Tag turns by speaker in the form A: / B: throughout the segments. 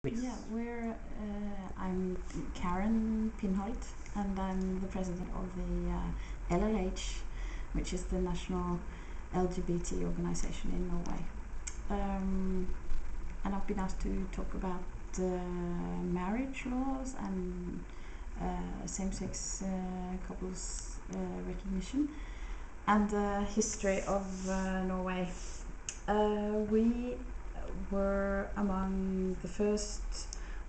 A: Please.
B: Yeah, I'm Karen Pinhold, and I'm the president of the LLH, which is the national LGBT organization in Norway. And I've been asked to talk about marriage laws and same-sex couples recognition and the history of Norway. We were among the first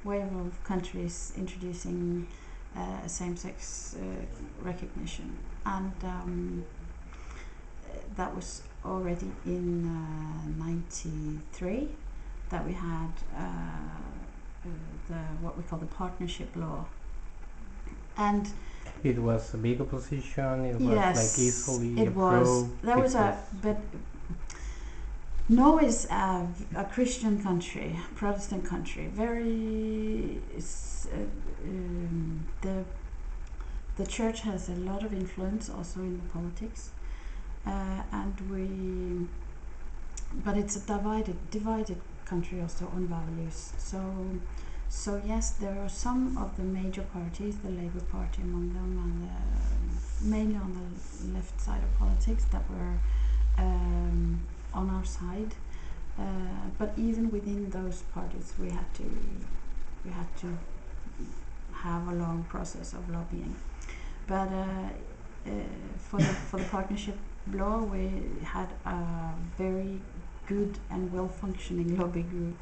B: wave of countries introducing same-sex recognition, and that was already in '93 that we had what we call the partnership law. And
A: it was a big opposition. It
B: yes,
A: was like easily
B: it was. There was but Norway is a Christian country, Protestant country. Very, the church has a lot of influence also in the politics, but it's a divided country also on values. So yes, there are some of the major parties, the Labour Party among them, and mainly on the left side of politics, that were on our side, but even within those parties we had to have a long process of lobbying. But for the partnership law, we had a very good and well-functioning lobby group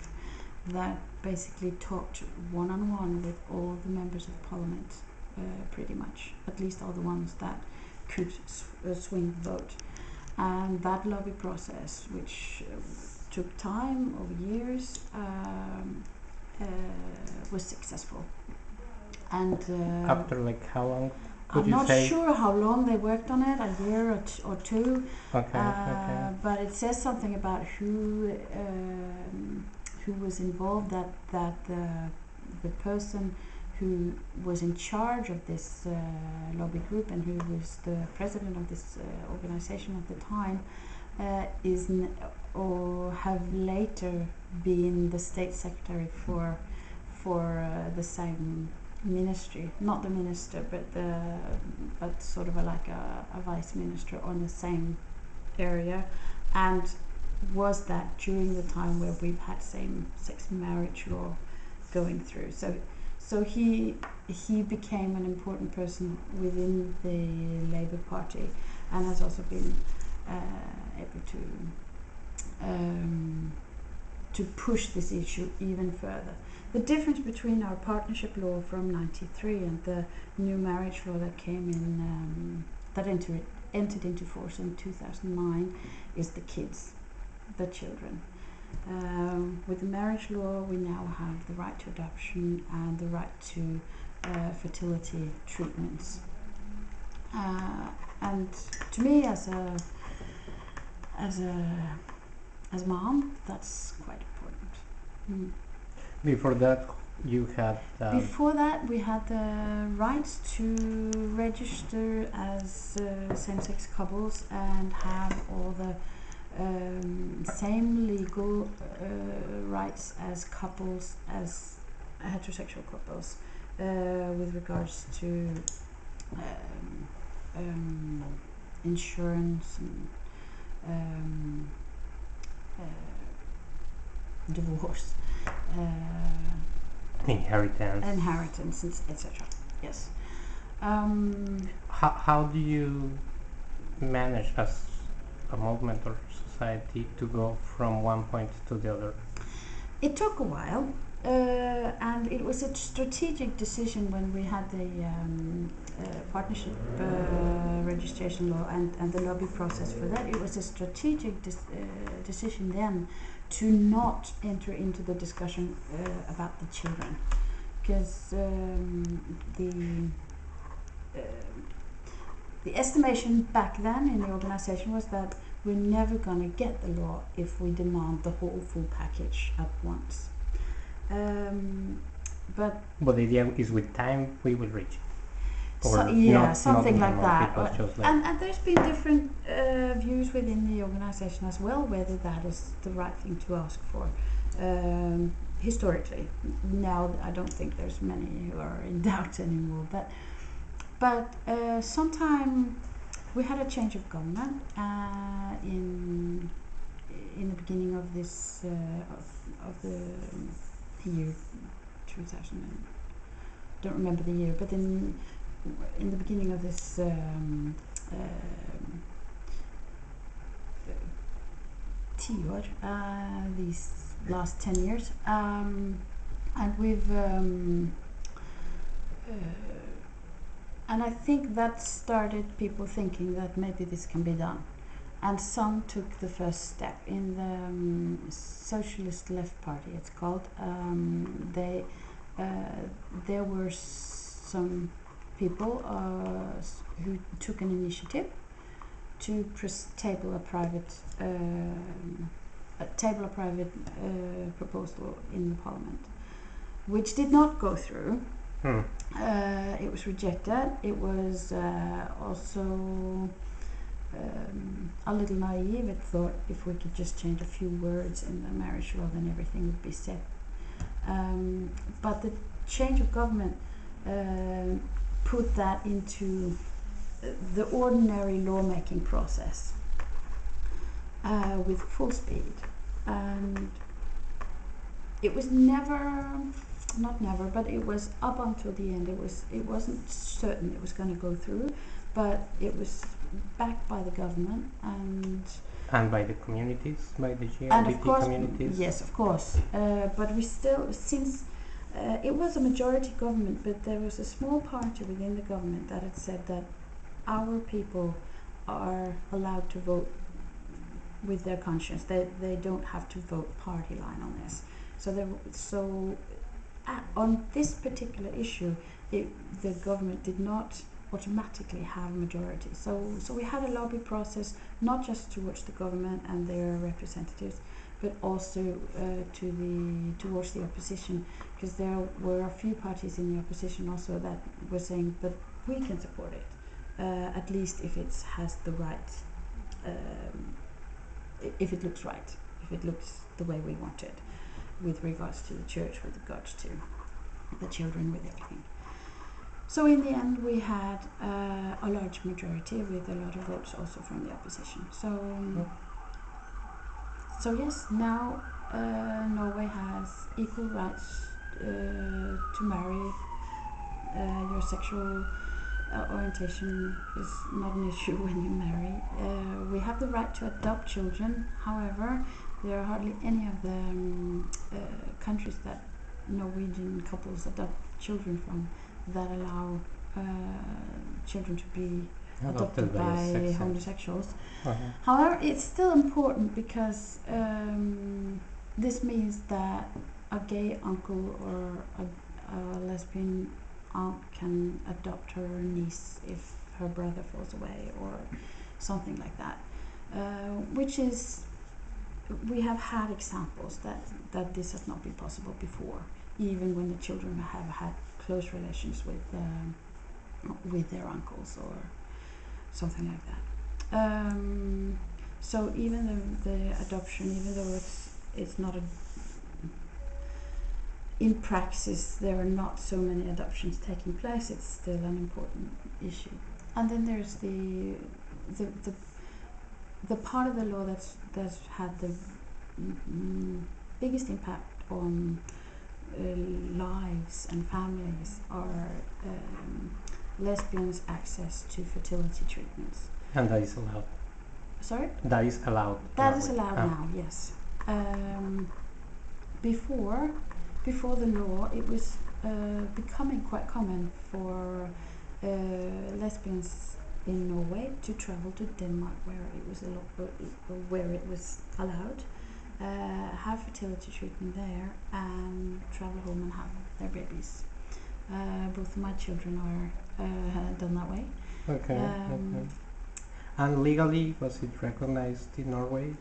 B: that basically talked one-on-one with all the members of parliament, pretty much, at least all the ones that could swing the vote. And that lobby process, which took time over years, was successful. And
A: after like how long?
B: I'm not sure how long they worked on it, a year or two.
A: Okay.
B: But it says something about who was involved. That the person who was in charge of this lobby group and who was the president of this organization at the time or have later been the state secretary for the same ministry, not the minister, but sort of like a vice minister on the same area, and was that during the time where we've had same-sex marriage law going through. So he became an important person within the Labour Party, and has also been able to push this issue even further. The difference between our partnership law from '93 and the new marriage law that came in, that entered into force in 2009, is the kids, the children. With the marriage law, we now have the right to adoption and the right to fertility treatments. And to me, as mom, that's quite important.
A: Before that, you had.
B: Before that, we had the rights to register as same-sex couples and have all the same legal rights as couples, as heterosexual couples, with regards to insurance and divorce, inheritance, etc. Yes.
A: How do you manage as a movement or society to go from one point to the other?
B: It took a while, and it was a strategic decision when we had the partnership registration law and the lobby process for that. It was a strategic decision then to not enter into the discussion about the children, because the estimation back then in the organization was that we're never going to get the law if we demand the whole full package at once. But
A: the idea is with time we will reach.
B: Something like that. And there's been different views within the organization as well, whether that is the right thing to ask for. historically. Now I don't think there's many who are in doubt anymore, but sometime we had a change of government in the beginning of this of the year 2000. Don't remember the year, but in the beginning of this tioår, these last 10 years, and we've and I think that started people thinking that maybe this can be done, and some took the first step in the Socialist Left Party, it's called. There were some people who took an initiative to table a private proposal in the parliament, which did not go through. It was rejected. It was also a little naive. It thought if we could just change a few words in the marriage law, then everything would be set. But the change of government put that into the ordinary lawmaking process with full speed, and it was not never, but it was up until the end. It wasn't certain it was going to go through, but it was backed by the government
A: and by the communities, by the
B: and of
A: LGBT
B: course,
A: communities.
B: yes, of course. But we still, since it was a majority government, but there was a small party within the government that had said that our people are allowed to vote with their conscience. They don't have to vote party line on this. So on this particular issue, the government did not automatically have a majority. So we had a lobby process, not just towards the government and their representatives, but also towards the opposition, because there were a few parties in the opposition also that were saying, but we can support it, at least if it has the right, if it looks right, if it looks the way we want it, with regards to the church, with regards to the children, with everything. So in the end, we had a large majority with a lot of votes also from the opposition. So yes, now Norway has equal rights to marry. Your sexual orientation is not an issue when you marry. We have the right to adopt children. However, there are hardly any of the countries that Norwegian couples adopt children from that allow children to be adopted by homosexuals. However, it's still important because this means that a gay uncle or a lesbian aunt can adopt her niece if her brother falls away or something like that, which is, we have had examples that this has not been possible before, even when the children have had close relations with their uncles or something like that. So even the adoption, even though it's not in praxis there are not so many adoptions taking place, it's still an important issue. And then there's the part of the law that's had the biggest impact on lives and families are lesbians' access to fertility treatments.
A: And that is allowed.
B: Sorry?
A: That is allowed.
B: That is allowed now, yes. Before the law, it was becoming quite common for lesbians in Norway to travel to Denmark, where it was allowed, have fertility treatment there, and travel home and have their babies. Both of my children are done that way.
A: Okay. And legally, was it recognized in Norway?